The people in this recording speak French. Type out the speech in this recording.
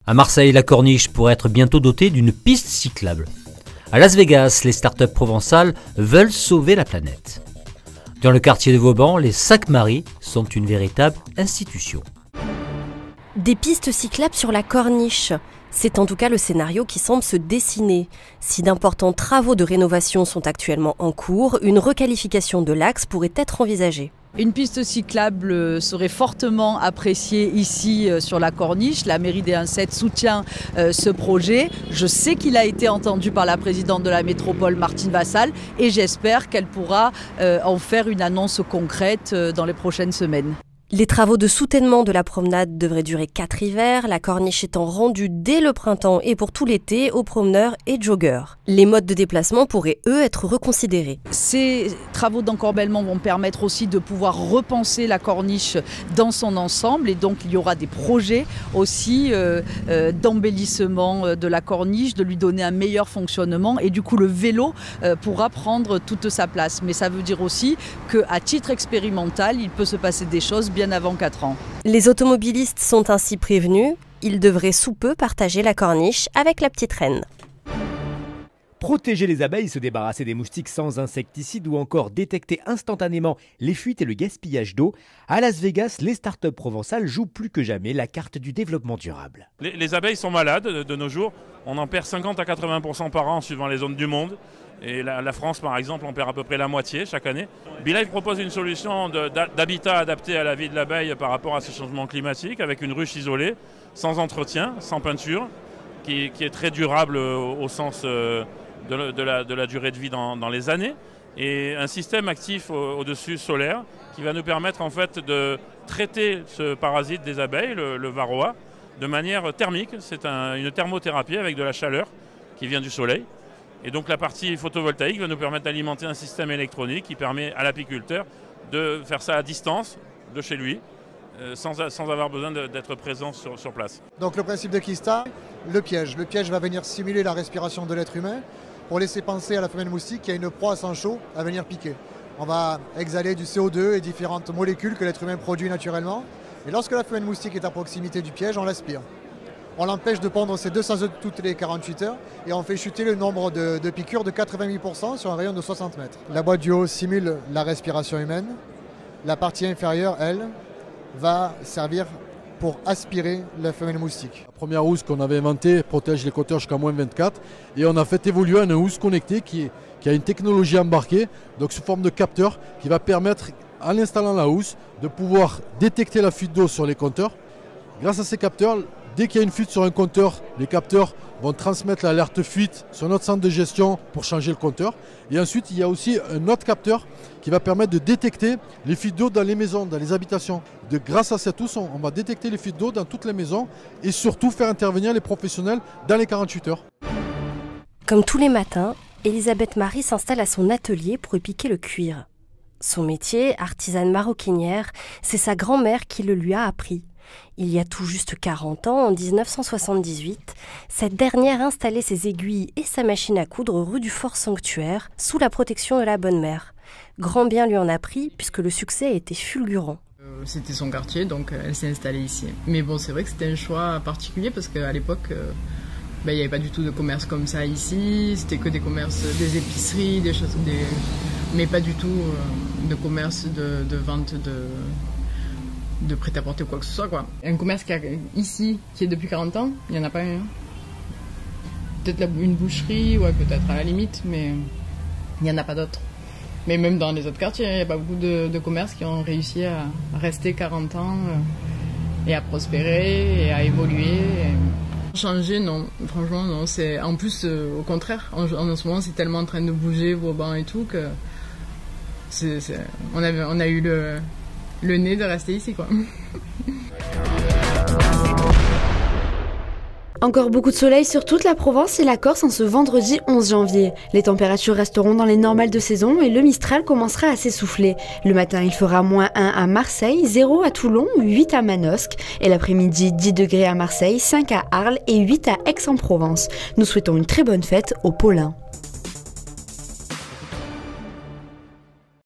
À Marseille, la Corniche pourrait être bientôt dotée d'une piste cyclable. À Las Vegas, les startups provençales veulent sauver la planète. Dans le quartier de Vauban, les Sacs-Marie sont une véritable institution. Des pistes cyclables sur la Corniche. C'est en tout cas le scénario qui semble se dessiner. Si d'importants travaux de rénovation sont actuellement en cours, une requalification de l'axe pourrait être envisagée. Une piste cyclable serait fortement appréciée ici sur la Corniche. La mairie des 1-7 soutient ce projet. Je sais qu'il a été entendu par la présidente de la métropole, Martine Vassal, et j'espère qu'elle pourra en faire une annonce concrète dans les prochaines semaines. Les travaux de soutènement de la promenade devraient durer 4 hivers, la Corniche étant rendue dès le printemps et pour tout l'été aux promeneurs et joggeurs. Les modes de déplacement pourraient, eux, être reconsidérés. Ces travaux d'encorbellement vont permettre aussi de pouvoir repenser la Corniche dans son ensemble, et donc il y aura des projets aussi d'embellissement de la Corniche, de lui donner un meilleur fonctionnement, et du coup le vélo pourra prendre toute sa place. Mais ça veut dire aussi qu'à titre expérimental, il peut se passer des choses bien avant 4 ans. Les automobilistes sont ainsi prévenus, ils devraient sous peu partager la Corniche avec la petite reine. Protéger les abeilles, se débarrasser des moustiques sans insecticides ou encore détecter instantanément les fuites et le gaspillage d'eau. À Las Vegas, les startups provençales jouent plus que jamais la carte du développement durable. Les abeilles sont malades de nos jours. On en perd 50 à 80% par an suivant les zones du monde. Et la France, par exemple, en perd à peu près la moitié chaque année. Beelive propose une solution d'habitat adapté à la vie de l'abeille par rapport à ce changement climatique, avec une ruche isolée, sans entretien, sans peinture, qui est très durable au sens de la durée de vie dans les années, et un système actif au-dessus solaire qui va nous permettre en fait de traiter ce parasite des abeilles, le varroa, de manière thermique. C'est une thermothérapie avec de la chaleur qui vient du soleil. Et donc la partie photovoltaïque va nous permettre d'alimenter un système électronique qui permet à l'apiculteur de faire ça à distance de chez lui, sans avoir besoin d'être présent sur place. Donc le principe de Kista, le piège. Le piège va venir simuler la respiration de l'être humain pour laisser penser à la femelle moustique qu'il y a une proie à sang chaud à venir piquer. On va exhaler du CO2 et différentes molécules que l'être humain produit naturellement. Et lorsque la femelle moustique est à proximité du piège, on l'aspire. On l'empêche de pondre ses 200 œufs toutes les 48 heures et on fait chuter le nombre de piqûres de 88% sur un rayon de 60 mètres. La boîte du haut simule la respiration humaine. La partie inférieure, elle, va servir pour aspirer la femelle moustique. La première housse qu'on avait inventée protège les compteurs jusqu'à moins 24 et on a fait évoluer une housse connectée qui a une technologie embarquée, donc sous forme de capteur, qui va permettre, en installant la housse, de pouvoir détecter la fuite d'eau sur les compteurs. Grâce à ces capteurs, dès qu'il y a une fuite sur un compteur, les capteurs vont transmettre l'alerte fuite sur notre centre de gestion pour changer le compteur. Et ensuite, il y a aussi un autre capteur qui va permettre de détecter les fuites d'eau dans les maisons, dans les habitations. Grâce à cette housse, on va détecter les fuites d'eau dans toutes les maisons et surtout faire intervenir les professionnels dans les 48 heures. Comme tous les matins, Elisabeth Marie s'installe à son atelier pour y piquer le cuir. Son métier, artisane maroquinière, c'est sa grand-mère qui le lui a appris. Il y a tout juste 40 ans, en 1978, cette dernière installait ses aiguilles et sa machine à coudre rue du Fort Sanctuaire, sous la protection de la Bonne Mère. Grand bien lui en a pris, puisque le succès a été fulgurant. C'était son quartier, donc elle s'est installée ici. Mais bon, c'est vrai que c'était un choix particulier, parce qu'à l'époque, il n'y avait pas du tout de commerce comme ça ici. C'était que des commerces, des épiceries, des choses, mais pas du tout de commerce de vente de prêt-à-porter ou quoi que ce soit, quoi. Un commerce ici, qui est depuis 40 ans, il n'y en a pas un. Peut-être une boucherie, ouais, peut-être à la limite, mais il n'y en a pas d'autres. Mais même dans les autres quartiers, il n'y a pas beaucoup de commerces qui ont réussi à rester 40 ans et à prospérer et à évoluer. Changer, non. Franchement, non. En plus, au contraire, en ce moment, c'est tellement en train de bouger, Vauban et tout, que on a eu le nez de rester ici, quoi. Encore beaucoup de soleil sur toute la Provence et la Corse en ce vendredi 11 janvier. Les températures resteront dans les normales de saison et le Mistral commencera à s'essouffler. Le matin, il fera -1 à Marseille, 0 à Toulon, 8 à Manosque. Et l'après-midi, 10 degrés à Marseille, 5 à Arles et 8 à Aix-en-Provence. Nous souhaitons une très bonne fête aux Paulins.